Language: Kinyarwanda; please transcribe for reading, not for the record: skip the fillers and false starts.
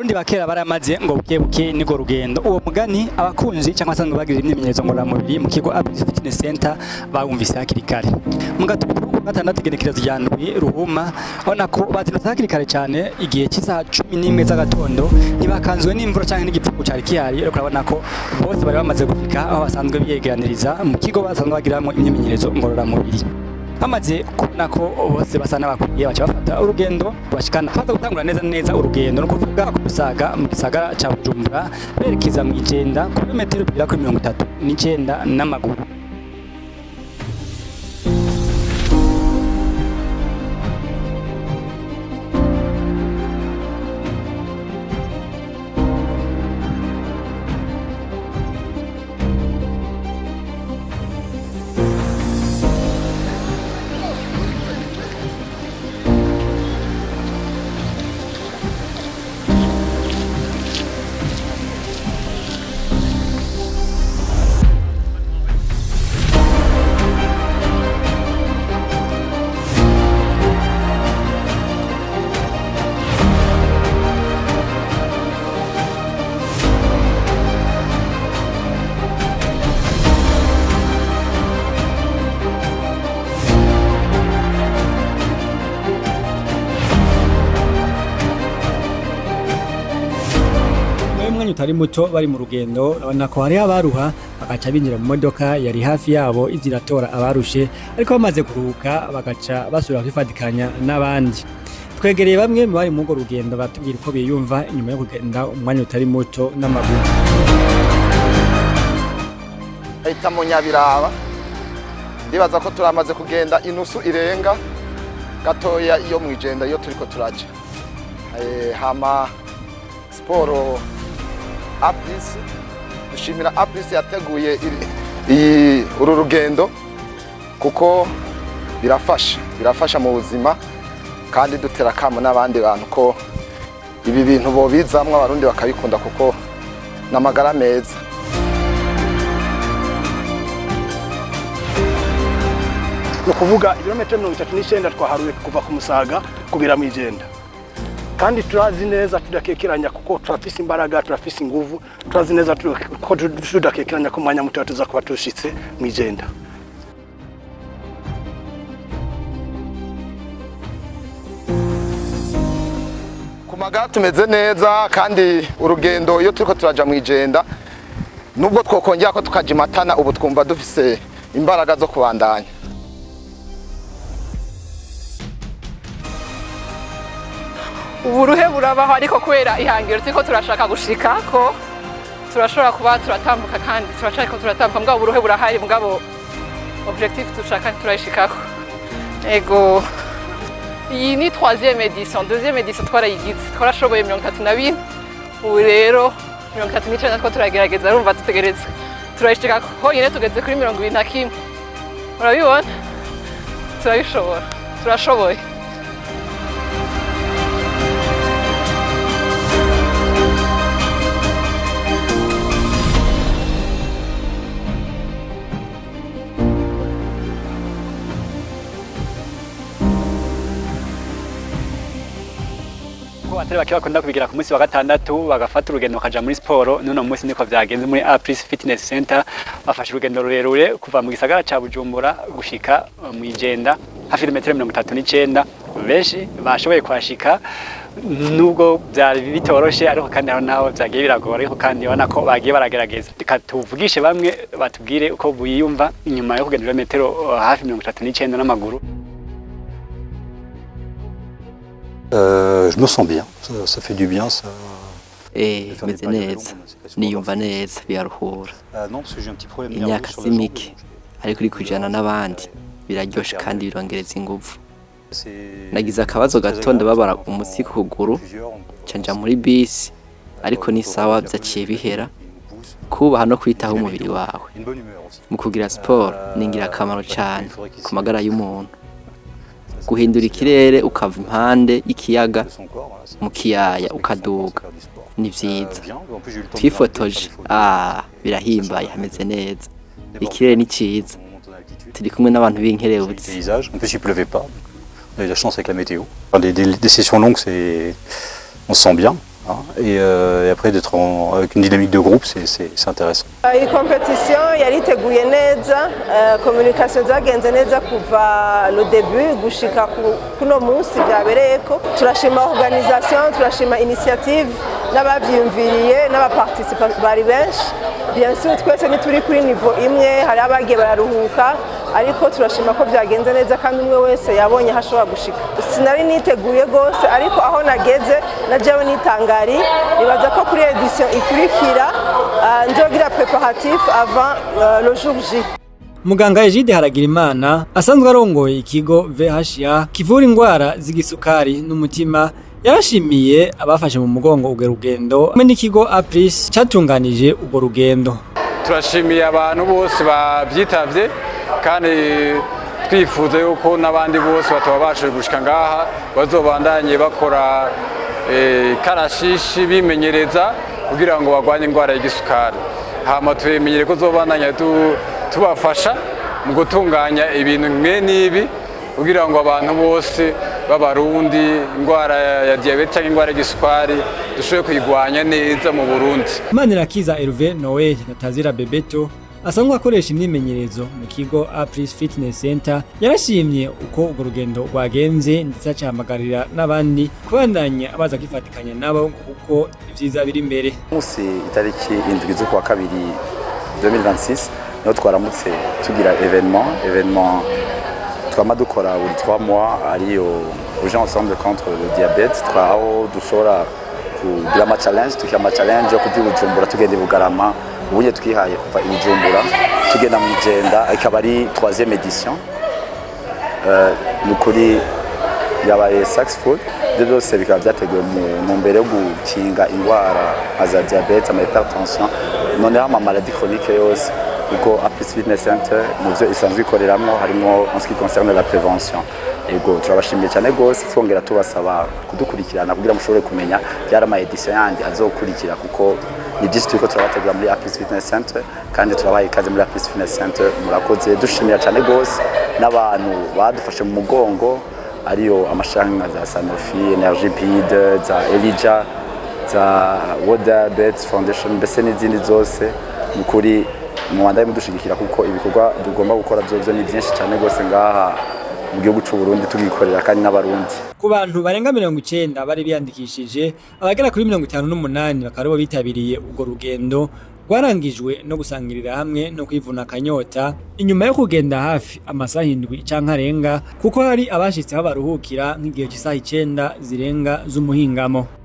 abarundi bakera baramaze ngo buke nigo rugendo uwo mugani abakunzi cyangwa se bagira imyimenyerezo ngororamubiri mu kigo Abis Fitness Center bawumvise hakiri kare mu gatutu gatandatu igenekerezo rya ndwi ruhuma ubona ko batinze hakiri kare cyane igihe cy'isaha 11 z'agatondo ntibakanzwe n'imvura cyangwa n'igipfuko cyari kihari ariko urabona ko bose bari bamaze gushika aho basanzwe biyegeraniriza mu kigo basanzwe bagiramo imyimenyerezo ngororamubiri bamaze kubona ko bose basa n'abakuriye baca bafata urugendo bashikana baza gutangura neza urugendo no kuvuga ku Musaga mu gisagara cya Bujumbura berekeza mu igenda ku metero bigera kuri 39 n'amaguru. Utari muto bari mu rugendo urabona ko hari abaruha bagaca binjira mu modoka yari hafi yabo iziratora abarushe ariko bamaze kuruhuka bagaca basubira kwifatikanya n'abandi. Twegereye bamwe mu bari mu rugendo batubwira uko biyumva inyuma yo kugenda umwanya utari muto n'amaguru. Ahita mu Nyabiraba ndibaza ko turamaze kugenda inusu irenga gatoya iyo mu igenda iyo turiko turaje hama sporo Apris dushimira Apris yateguye uru rugendo kuko birafasha mu buzima kandi dutera kamo n'abandi bantu ko ibi bintu bo bizamwe abarundi bakabikunda kuko n'amagara meza. No kuvuga ibirometero 39 twaharuye kuva ku Musaga kugera mu igenda. Kandi turazi neza tudakekeranya kuko turafise imbaraga turafise inguvu turazi neza ko tudakekeranya ko mwanya muto tuza kuba tushitse mu igenda. Ku magara tumeze neza kandi urugendo iyo turiko turaja mu igenda nubwo twokongera ko tukaja Matana ubu twumva dufise imbaraga zo kubandanya. Uburuhe burabaho ariko kwera ihangiro turiko turashaka gushika ko turashobora kuba turatambuka kandi turashaka ko turatambuka mugabo uburuhe burahari mugabo objectif tushaka turayishikako. Ego iyi ni 3e edition, 2e edition twarayigize twarashoboye 32 ubu rero 39 natwo turagerageza urumva tutegereza turayishikako ho nyine tugeze kuri 21 urabibona turabishobora turashoboye. Atari bake bakunda kubigira ku munsi wa gatandatu bagafata urugendo kaja muri sport none umunsi niko vyagenze muri Abis Fitness Center bafashe urugendo rurerure kuva mu gisagara ca Bujumbura gushika mu igenda hafi metero 39 benshi bashoboye kwashika nubwo byari bitoroshe ariko kandi naho byagiye biragora ariko kandi ubona ko bagiye baragerageza tuvugishe bamwe batubwire uko buyumva inyuma yo kugenda metero hafi 39 n'amaguru. Je me sens bien, ça fait du bien ça. Meze neza niyumva neza biyaruhura imyaka simike ariko uri kujana n'abandi biraryoshe kandi birongereza ingufu. Nagize akabazo gatonda babara umutsi ku kuguru canja muri bisi ariko ni sawa byaciye bihera kubaha no kwitaho umubiri wawe mu kugira sport ningira akamaro cyane ku magara y'umuntu. Guhindura ikirere ukava impande ikiyaga mu kiyaya ukaduga ni vyiza. Twifotoje birahimbaye hameze neza ikirere ni ciza turi kumwe n'abantu b'inkerebutsi. En plus il pleuvait pas, on a eu de la chance avec la météo. Des sessions longues, on se sent bien. Et après d'être avec une dynamique de groupe, c'est intéressant. Iyi competition yariteguye neza, communication zagenze neza kuva le début gushika kuno munsi byabereyeko. Turashima organisation, turashima initiative n'abavyumviriye n'abaparticipants bari benshi. Bien sûr twese nituri kuri niveau imwe, hari abagiye bararuhuka, ariko turashima ko byagenze neza kandi umwe wese yabonye hashobora gushika. Sinari niteguye gose, ariko aho nageze najewe nitangari, nibaza ko kuri edition ikurikira nzogira préparatif avant le jour J. Muganga Egide Haragirimana asanzwe arongoye ikigo VHA kivura indwara z'igisukari n'umutima yarashimiye abafashe mu mugongo urwo rugendo hamwe n'ikigo Apris cyatunganije urwo rugendo. Turashimiye abantu bose bavyitavye kandi twifuza yuko n'abandi bose batabashije gushika ngaha bazobandanye bakora karashishi bimenyereza kugira ngo bagwanye indwara y'igisukari. Hama twemenyere ko zobandanya tubafasha mu gutunganya ibintu mwe nibi kugira ngo abantu bose b'abarundi indwara ya diabete cyangwa indwara y'igisukari dushobore kuyigwanya neza mu Burundi. Manirakiza Hervé Noel na Tazira Bebeto asanzwe akoresha imyimenyerezo mu kigo Apris Fitness Center yarashimye uko urwo rugendo rwagenze ndetse acahamagarira n'abandi kubandanya abaza kwifatikanya nabo kuko ivyiza biri imbere. Musi itariki 7 z'ukwa kabiri 2026 niho twaramutse tugira événement twama dukora buri 3 mois ariyo uje ensemble contre le diabète, twaho dushobora kugira ama challenge, tukiyama challenge yo kugira Bujumbura tugende Bugarama, ubuye twihaye kuva Bujumbura tugenda mu Igenda, ikaba ari 3e édition. Nukuri yabaye successful, byose bikaba byateguwe mu mbere yo gukinga indwara za diabète, ama hypertension, noneho ama maladie chronique yose. Uko Apris Fitness Center muvyo isanzwe ikoreramwo harimo en ce qui concerne la prévention. Ego turabashimiye cyane gose, twongera tubasaba kudukurikirana kugira mushobore kumenya byara ama edition yandi azokurikira kuko ni byinshi turiko turabategura muri Apris Fitness Center kandi turabaye ikaze muri Apris Fitness Center. Murakoze, dushimira cyane gose n'abantu badufashe mu mugongo ariyo amashanga za Sanofi, Energy Pid, za Elija, za Water Bet Foundation, mbese n'izindi zose. Mukuri mubandaye mudushigikira kuko ibikorwa tugomba gukora byose ni byinshi cyane gose ngaha mu gihugu cy'u Burundi tugikorera kandi n'abarundi. Ku bantu barenga 90 bari biyandikishije, abagera kuri 58 bakaba bitabiriye urwo rugendo rwarangijwe no gusangirira hamwe no kwivuna akanyota inyuma yo kugenda hafi amasaha 7 canke arenga kuko hari abashitse aho baruhukira nk'igihe cy'isaha 9 zirenga z'umuhingamo.